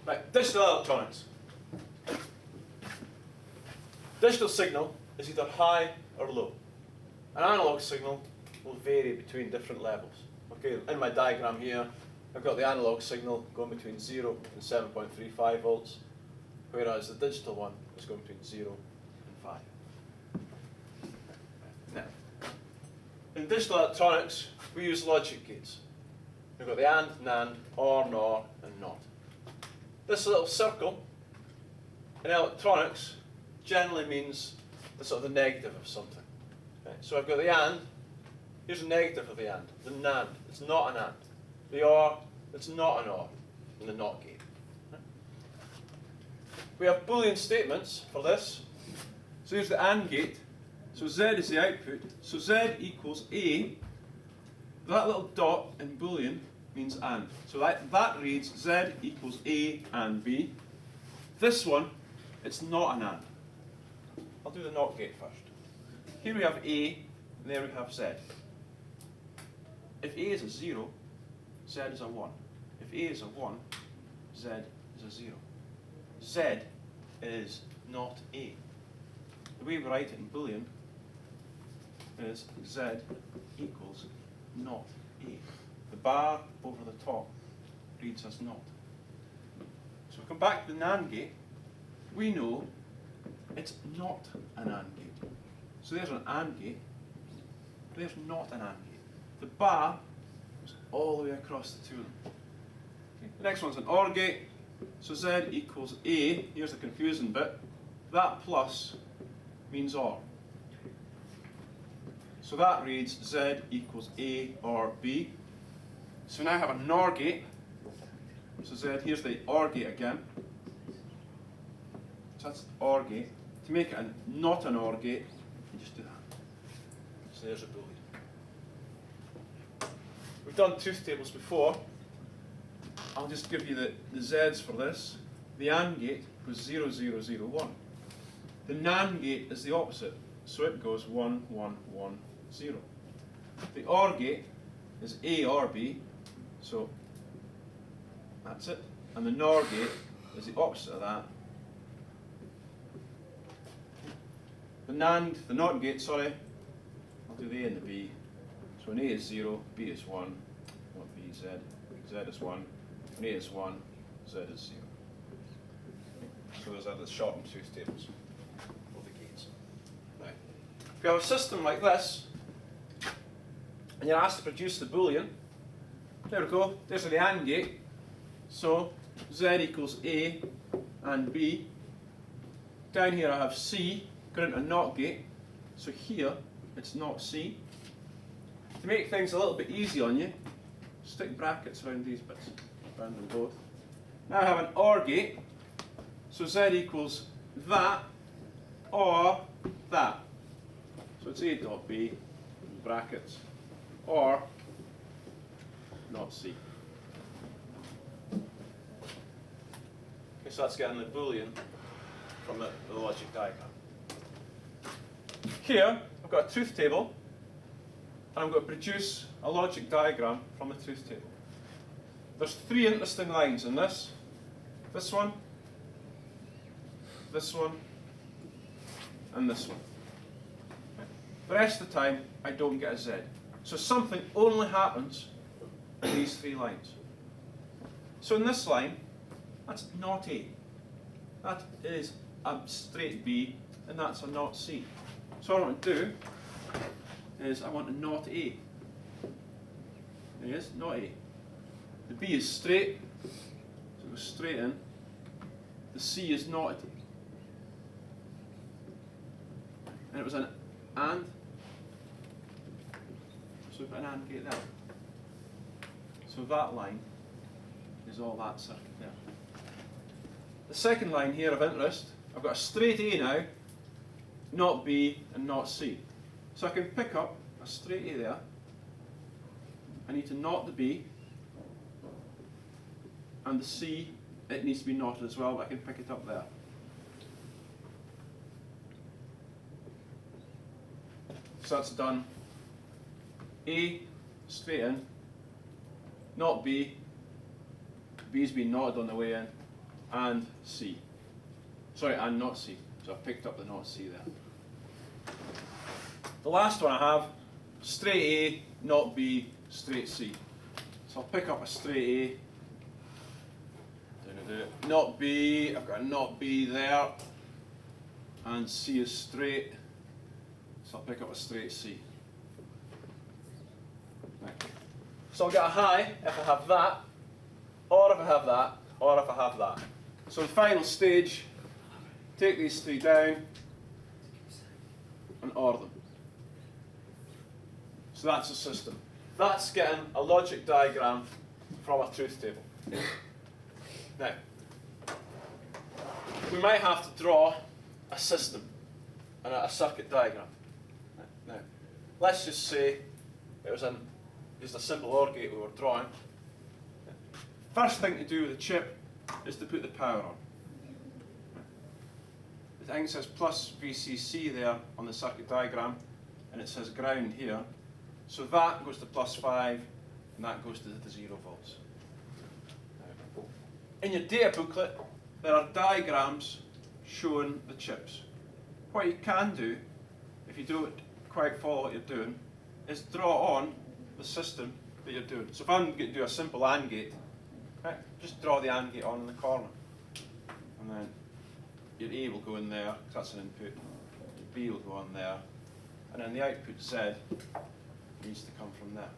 Right, digital electronics. Digital signal is either high or low. An analog signal will vary between different levels. Okay, in my diagram here, I've got the analog signal going between 0 and 7.35 volts, whereas the digital one is going between 0 and 5. Now, in digital electronics, we use logic gates. We've got the AND, NAND, OR, NOR, and NOT. This little circle in electronics generally means the sort of the negative of something. Okay, so I've got the AND. Here's the negative of the AND. The NAND, it's not an AND. The OR, it's not an OR. And the NOT gate. Okay. We have Boolean statements for this. So here's the AND gate. So Z is the output. So Z equals A. That little dot in Boolean means AND. So that reads Z equals A and B. This one, it's not an AND. I'll do the NOT gate first. Here we have A, and there we have Z. If A is a 0, Z is a 1. If A is a 1, Z is a 0. Z is not A. The way we write it in Boolean is Z equals not A. The bar over the top reads as not. So we come back to the NAND gate. We know it's not an AND gate. So there's an AND gate. There's not an AND gate. The bar goes all the way across the two of them. Okay. The next one's an OR gate. So Z equals A. Here's the confusing bit. That plus means OR. So that reads Z equals A or B. So now I have a NOR gate. So Z, here's the OR gate again. So that's OR gate. To make it not an OR gate, you just do that. So there's a Boolean. We've done truth tables before. I'll just give you the Z's for this. The AND gate was 0, 0, 0, 1. The NAND gate is the opposite. So it goes 1, 1, 1, 0. The OR gate is A or B. So that's it. And the NOR gate is the opposite of that. The NOT gate, sorry, I'll do the A and the B. So when A is 0, B is 1, not B, Z. Z is 1, when A is 1, Z is 0. So those are the shortened truth tables of the gates. Now, if you have a system like this, and you're asked to produce the Boolean, there we go, there's the AND gate. So Z equals A and B. Down here I have C, going into a NOT gate. So here it's not C. To make things a little bit easy on you, stick brackets around these bits, around them both. Now I have an OR gate. So Z equals that or that. So it's A dot B, in brackets, or not C. Okay, so that's getting the Boolean from the logic diagram. Here, I've got a truth table, and I'm going to produce a logic diagram from the truth table. There's three interesting lines in this. This one, and this one. The rest of the time, I don't get a Z. So something only happens in these three lines. So in this line, that's not A. That is a straight B, and that's a not C. So what I want to do is I want a not A. There it is, not A. The B is straight, so it goes straight in. The C is not. And it was an AND. So we put an AND gate there. So that line is all that circuit there. The second line here of interest, I've got a straight A now, not B and not C. So I can pick up a straight A there. I need to knot the B, and the C, it needs to be knotted as well, but I can pick it up there. So that's done. A, straight in, not B, B's been knotted on the way in, and C. Sorry, and not C. So I picked up the not C there. The last one I have, straight A, not B, straight C. So I'll pick up a straight A, not B, I've got a not B there, and C is straight, so I'll pick up a straight C. Right. So I'll get a high if I have that, or if I have that, or if I have that. So the final stage, take these three down and OR them. So that's the system. That's getting a logic diagram from a truth table. Now, we might have to draw a system and a circuit diagram. Now, let's just say it was just a simple OR gate we were drawing. First thing to do with the chip is to put the power on. I think it says plus VCC there on the circuit diagram, and it says ground here. So that goes to +5, and that goes to the 0 volts. In your data booklet, there are diagrams showing the chips. What you can do, if you don't quite follow what you're doing, is draw on the system that you're doing. So if I'm going to do a simple AND gate, right, just draw the AND gate on in the corner. And then your A will go in there, because that's an input. Your B will go on there. And then the output Z needs to come from there.